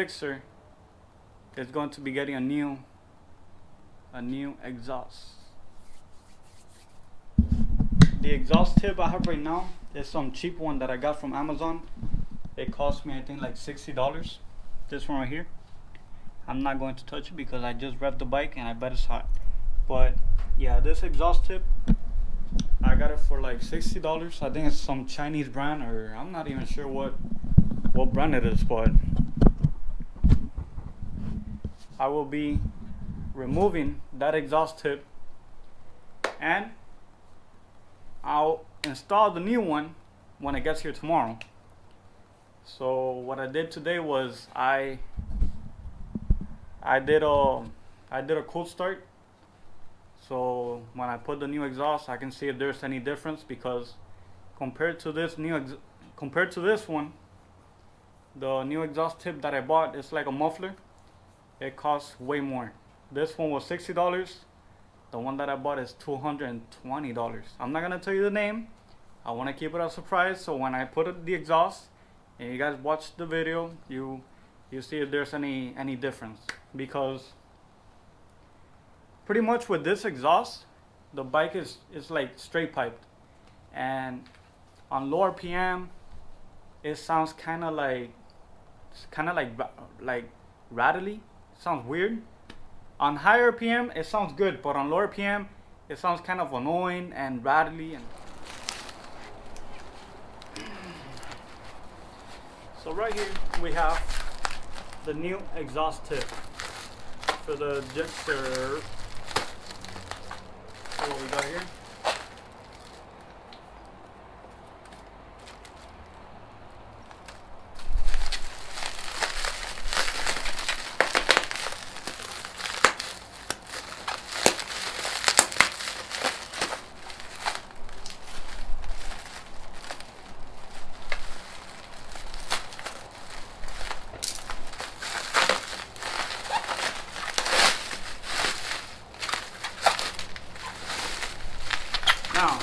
gsxr is going to be getting a new exhaust. The exhaust tip I have right now is some cheap one that I got from Amazon. It cost me I think like $60. This one right here. I'm not going to touch it because I just revved the bike and I bet it's hot. But yeah, this exhaust tip I got it for like $60. I think it's some Chinese brand, or I'm not even sure what brand it is, but I will be removing that exhaust tip and I'll install the new one when it gets here tomorrow. So what I did today was I did a cold start. So when I put the new exhaust, I can see if there's any difference, because compared to this one, the new exhaust tip that I bought is like a muffler. It costs way more. This one was $60. The one that I bought is $220. I'm not gonna tell you the name. I want to keep it a surprise. So when I put the exhaust and you guys watch the video, you see if there's any difference. Because pretty much with this exhaust, the bike is like straight piped, and on low RPM it sounds kind of like rattly. It sounds weird. On higher RPM it sounds good, but on lower RPM it sounds kind of annoying and rattly. And so right here we have the new exhaust tip for the gsxr. So what we got here? Now,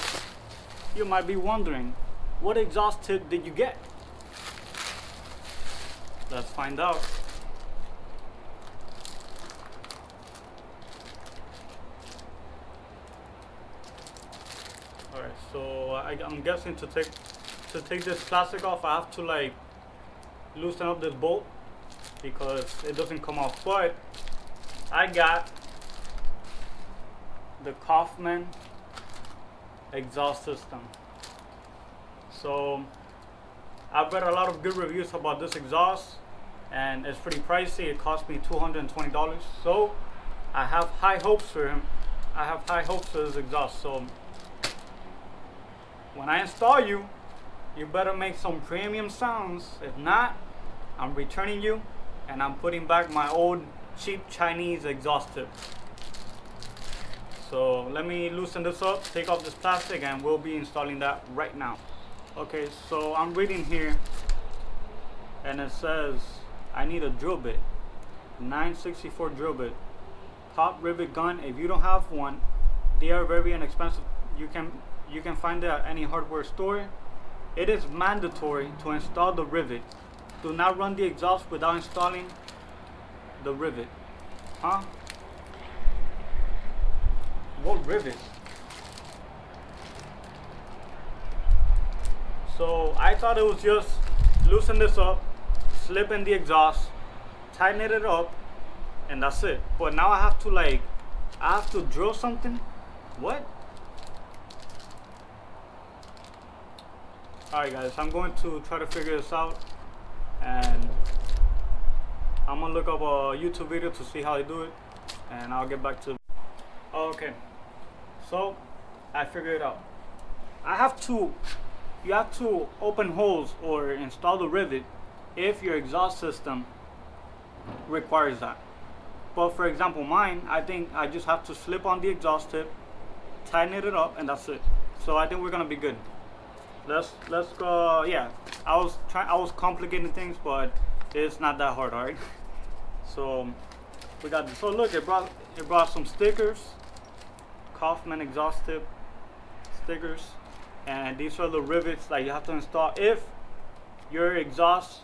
you might be wondering, what exhaust tip did you get? Let's find out. Alright, so I'm guessing to take this plastic off, I have to like loosen up this bolt because it doesn't come off. But I got the Kaufman exhaust system. So I've read a lot of good reviews about this exhaust, and it's pretty pricey. It cost me $220. So I have high hopes for him. I have high hopes for this exhaust. So when I install you better make some premium sounds. If not, I'm returning you and I'm putting back my old cheap Chinese exhaust tip. So let me loosen this up, take off this plastic, and we'll be installing that right now. Okay, so I'm reading here and it says I need a drill bit, 964 drill bit, top rivet gun. If you don't have one, they are very inexpensive. You can find it at any hardware store. It is mandatory to install the rivet. Do not run the exhaust without installing the rivet. Huh? What rivet? So I thought it was just loosen this up, slip in the exhaust, tighten it up, and that's it. But now I have to drill something. What? Alright guys, I'm going to try to figure this out, and I'm gonna look up a YouTube video to see how they do it, and I'll get back to it. Okay, so I figured it out. You have to open holes or install the rivet if your exhaust system requires that. But for example, mine, I think I just have to slip on the exhaust tip, tighten it up, and that's it. So I think we're gonna be good. Let's go. Yeah, I was complicating things, but it's not that hard. All right. So we got this. So look, it brought some stickers, Kaufman exhaust tip stickers, and these are the rivets that you have to install if your exhaust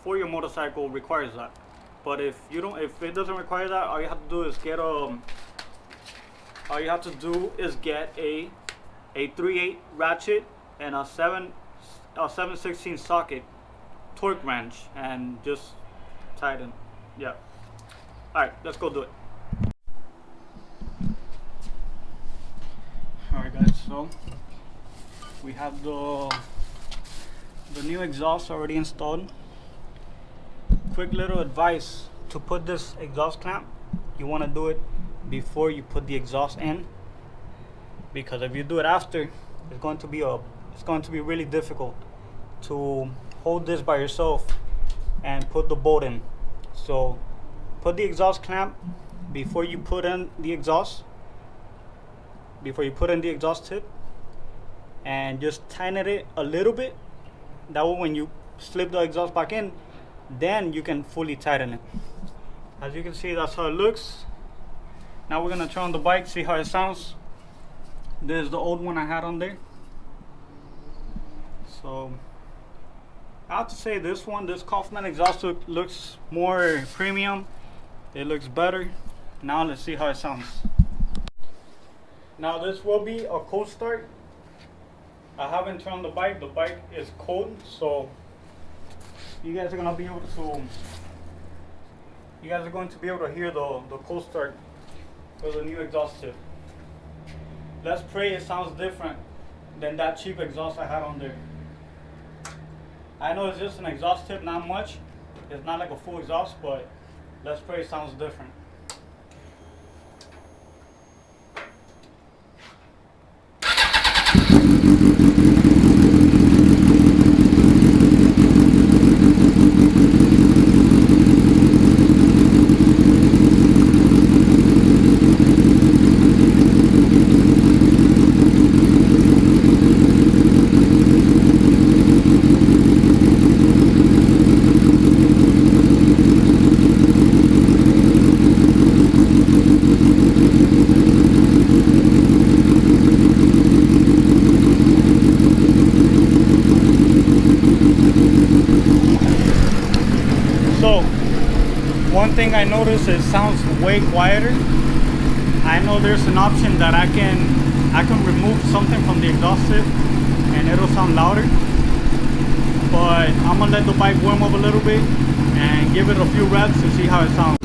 for your motorcycle requires that. But if it doesn't require that, all you have to do is get a 3/8 ratchet and a 7/16 socket torque wrench and just tighten. Yeah. All right, let's go do it. All right, guys. So we have the new exhaust already installed. Quick little advice: to put this exhaust clamp, you want to do it before you put the exhaust in, because if you do it after, it's going to be really difficult to hold this by yourself and put the bolt in. So put the exhaust clamp before you put in the exhaust tip, and just tighten it a little bit. That way when you slip the exhaust back in, then you can fully tighten it. As you can see, that's how it looks. Now we're gonna turn on the bike, see how it sounds. This is the old one I had on there. So I have to say this Kaufman exhaust looks more premium. It looks better. Now let's see how it sounds. Now this will be a cold start. I haven't turned on the bike. The bike is cold, so you guys are going to be able to hear the cold start for the new exhaust tip. Let's pray it sounds different than that cheap exhaust I had on there. I know it's just an exhaust tip, not much. It's not like a full exhaust, but let's pray it sounds different. So one thing I noticed, it sounds way quieter. I know there's an option that I can remove something from the exhaust tip and it'll sound louder, but I'm gonna let the bike warm up a little bit and give it a few reps to see how it sounds.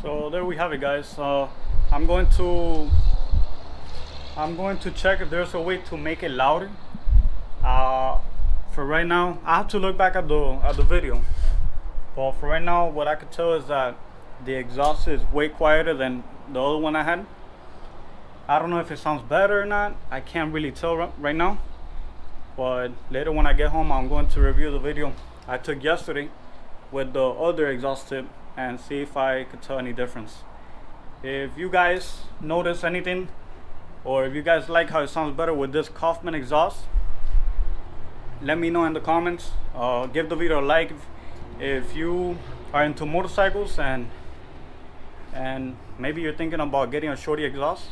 So there we have it, guys. I'm going to check if there's a way to make it louder. For right now, I have to look back at the video. But for right now, what I could tell is that the exhaust is way quieter than the other one I had. I don't know if it sounds better or not. I can't really tell right now. But later when I get home, I'm going to review the video I took yesterday with the other exhaust tip and see if I could tell any difference. If you guys notice anything, or if you guys like how it sounds better with this Kaufman exhaust, let me know in the comments. Give the video a like if you are into motorcycles and maybe you're thinking about getting a shorty exhaust.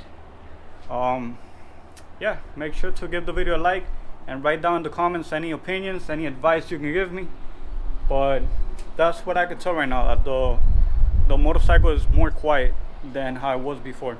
Yeah, make sure to give the video a like and write down in the comments any opinions, any advice you can give me. But that's what I could tell right now, that the motorcycle is more quiet than how it was before.